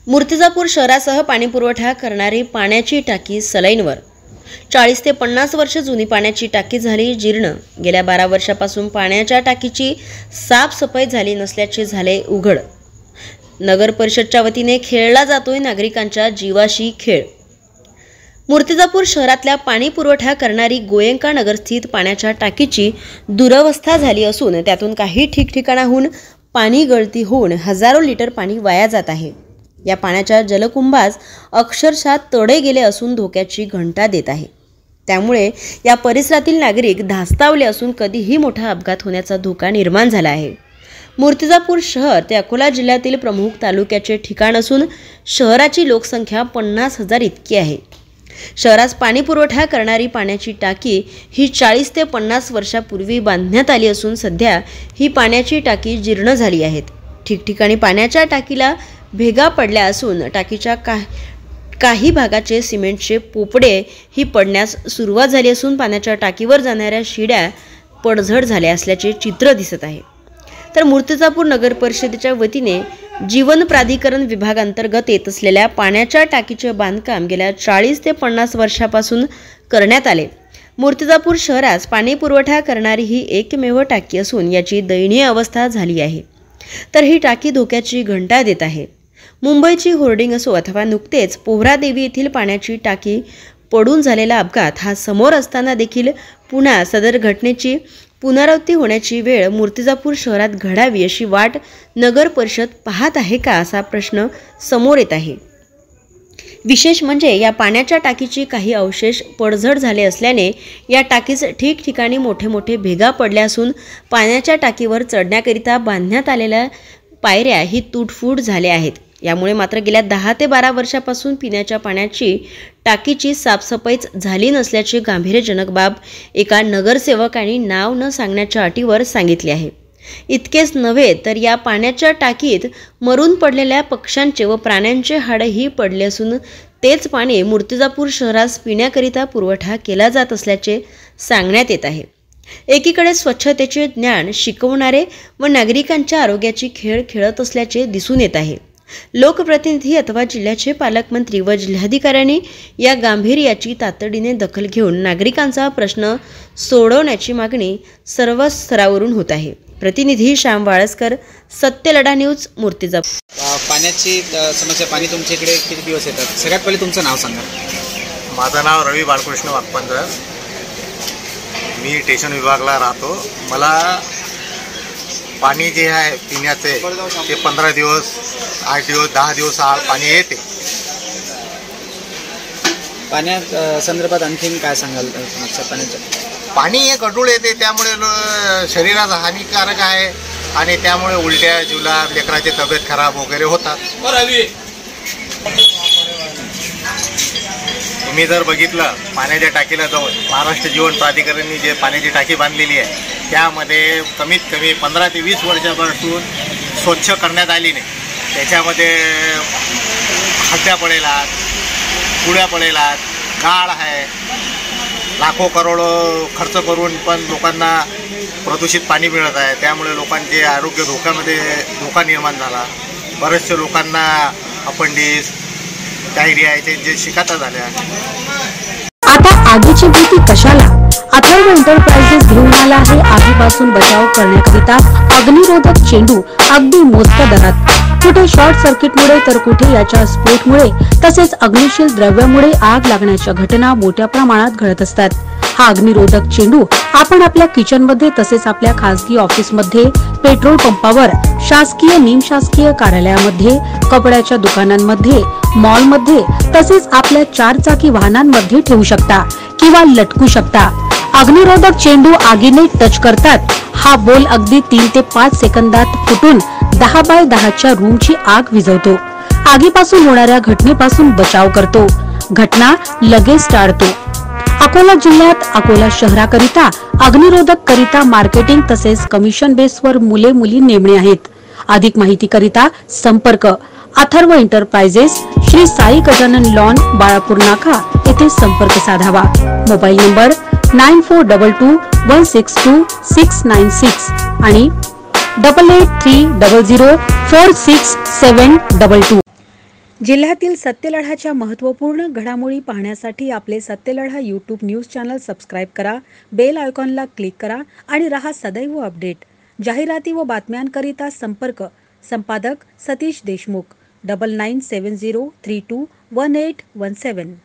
मूर्तिजापूर शहरासह पाणीपुरवठा करणारी पाण्याची टाकी सलाईनवर। 40 ते 50 वर्ष जुनी पाण्याची टाकी झाली जीर्ण। गेल्या 12 वर्षापासून पाण्याच्या टाकीची साफसफाई झाली नसल्याचे झाले उघड। नगर परिषदच्या वतीने खेळला जातोय नागरिकांच्या जीवाशी खेळ। मूर्तिजापूर शहरातल्या पाणी पुरवठा करणारी गोयंका नगरस्थित पाण्याच्या टाकीची दुरवस्था झाली असून त्यातून काही ठिकठिकाणाहून पाणी गळती होऊन हजारो लिटर पाणी वाया जात आहे। या पाण्याच्या जलकुंभास अक्षरशः तडे गेले असून धोक्याची घंटा देत आहे। त्यामुळे या परिसरातील नागरिक धास्तावले असून कधीही मोठा अपघात होण्याचा धोका निर्माण झाला आहे। मूर्तिजापूर शहर ते अकोला जिल्ह्यातील प्रमुख तालुक्याचे ठिकाण असून शहराची लोकसंख्या 50,000 इतकी आहे। शहरास पाणी पुरवठा करणारी पाण्याची टाकी ही 40 ते 50 वर्षापूर्वी बांधण्यात आली असून सध्या ही पाण्याची टाकी जीर्ण झाली आहे। ठिकठिकाणी पाण्याच्या टाकीला भेगा पडल्या असून टाकीच्या काही भागाचे सिमेंटचे पोपडे ही पडण्यास सुरुवात झाली असून पाण्याच्या टाकीवर जाणाऱ्या शिड्या पडझड झाल्या असल्याचे चित्र दिसत आहे। तर मूर्तिजापूर नगर परिषदेच्या वतीने जीवन प्राधिकरण विभागांतर्गत येत असलेल्या पाण्याच्या टाकीचे बांधकाम गेल्या 40 ते 50 वर्षापासून करण्यात आले। मूर्तिजापूर शहरास पाणी पुरवठा करणारी ही एकमेव टाकी असून याची दयनीय अवस्था झाली आहे। तर ही टाकी धोक्याची घंटा देत आहे। मुंबईची होर्डिंग असो अथवा नुकतेच पोहरादेवी येथील पाण्याची टाकी पडून झालेला अपघात हा समोर असताना देखील पुन्हा सदर घटनेची पुनरावृत्ती होण्याची वेळ मूर्तिजापूर शहरात घडावी अशी वाट नगर परिषद पाहत आहे का असा प्रश्न समोर येत आहे। विशेष म्हणजे या पाण्याच्या टाकीची काही अवशेष पडझड झाले असल्याने या टाकीस ठिकठिकाणी मोठे भेगा पडल्या असून पाण्याच्या टाकीवर चढण्याकरिता बांधण्यात आलेल्या पायऱ्या ही तुटफूट झाल्या आहेत। यामुळे मात्र गेल्या 10 ते 12 वर्षापासून पिण्याच्या पाण्याची टाकीची साफसफाईच झाली नसल्याची गांभीर्यजनक बाब एका नगरसेवकांनी नाव न सांगण्याच्या अटीवर सांगितली आहे। इतकेच नव्हे तर या पाण्याच्या टाकीत मरून पडलेल्या पक्ष्यांचे व प्राण्यांचे हाडही पडले असून तेच पाणी मूर्तिजापूर शहरास पिण्याकरिता पुरवठा केला जात असल्याचे सांगण्यात येत आहे। एकीकडे स्वच्छतेचे ज्ञान शिकवणारे व नागरिकांच्या आरोग्याची खेळ खेळत असल्याचे दिसून येत आहे। लोकप्रतिनिधी अथवा जिल्ह्याचे पालकमंत्री व जिल्हाधिकाऱ्यांनी या गांभीर्याची तातडीने दखल घेऊन नागरिकांचा प्रश्न सोडवण्याची मागणी सर्व स्तरावरून होत आहे। प्रतिनिधी श्याम वाळस्कर, सत्यलढा न्यूज, मूर्तिजापूर। पाण्याची समस्या, पाणी तुमच्या इकडे किती दिवस येतात? सगळ्यात पहिले तुमचं नाव सांगा। माझं नाव रवी बाळकृष्ण वाघपंजर, मी स्टेशन विभागला राहतो। मला पाणी जे आहे पिण्याचे ते 15 दिवस, 8 दिवस, 10 दिवस पाणी येते। पाण्यात संदर्भात आणखीन काय सांगाल? पाण्याचं पाणी हे गढूळ येते, त्यामुळे शरीराला हानिकारक आहे आणि त्यामुळे उलट्या, जुलाब, लेकराची तब्येत खराब वगैरे होतात। तुम्ही जर बघितलं पाण्याच्या टाकीला जाऊन महाराष्ट्र जीवन प्राधिकरणाने जे पाण्याची टाकी बांधलेली आहे त्यामध्ये कमीत कमी 15 ते 20 वर्षापासून स्वच्छ करण्यात आली नाही। त्याच्यामध्ये हद्द्या पडेलात, पुड्या पडेलात, गाळ आहे। लाखो करोडो खर्च करून पण लोकांना प्रदूषित पाणी मिळत आहे, त्यामुळे लोकांचे आरोग्य धोका निर्माण झाला। बरेचशे लोकांना अपेंडिक्स, डायरिया याचे शिकायता झाल्या। आता आगीची भीती कशाला? अथर्व एंटरप्राइजेस घेऊन आला आहे आगीपासून बचाव करण्याकरिता अग्निरोधक चेंडू अगदी मोजक्या दरात। कुठे शॉर्ट सर्किटमुळे तर कुठे याच्या स्फोटमुळे तसेच अग्निशील द्रव्यामुळे आग लागण्याच्या घटना मोठ्या प्रमाणात घडत असतात। हा अग्निरोधक चेंडू आपण आपल्या किचनमध्ये तसेच आपल्या खासगी ऑफिसमध्ये, पेट्रोल पंपावर, शासकीय निमशासकीय कार्यालयामध्ये, कपड्याच्या दुकानांमध्ये, मॉलमध्ये तसेच आपल्या 4 चाकी वाहनांमध्ये ठेवू शकता किंवा लटकू शकता। अग्निरोधक चेंडू आगीने टच करतात हा बोल अगदी 3 ते 5 सेकंदात फुटून 10 बाय 10च्या रूमची आग विझवतो। आगीपासून होणाऱ्या घटनेपासून बचाव करतो, घटना लगेच टाळतो। अकोला जिल्ह्यात अकोला शहराकरिता अग्निरोधक करिता मार्केटिंग तसेच कमिशन बेसवर मुले-मुली नेमणे आहेत। अधिक माहिती करिता संपर्क अथर्व एंटरप्राइजेस, श्री साई गजानन लॉन, बाळापूर नाका येथे संपर्क साधावा। मोबाईल नंबर 9422162696 आणि 8830046722। जिल्ह्यातील सत्यलढाच्या महत्त्वपूर्ण घडामोडी पाहण्यासाठी आपले Satyaladha YouTube news channel subscribe करा, बेल आयकॉनला क्लिक करा आणि रहा सदैव अपडेट. जाहिराती व बातम्यांकरिता संपर्क संपादक सतीश देशमुख 9970321817.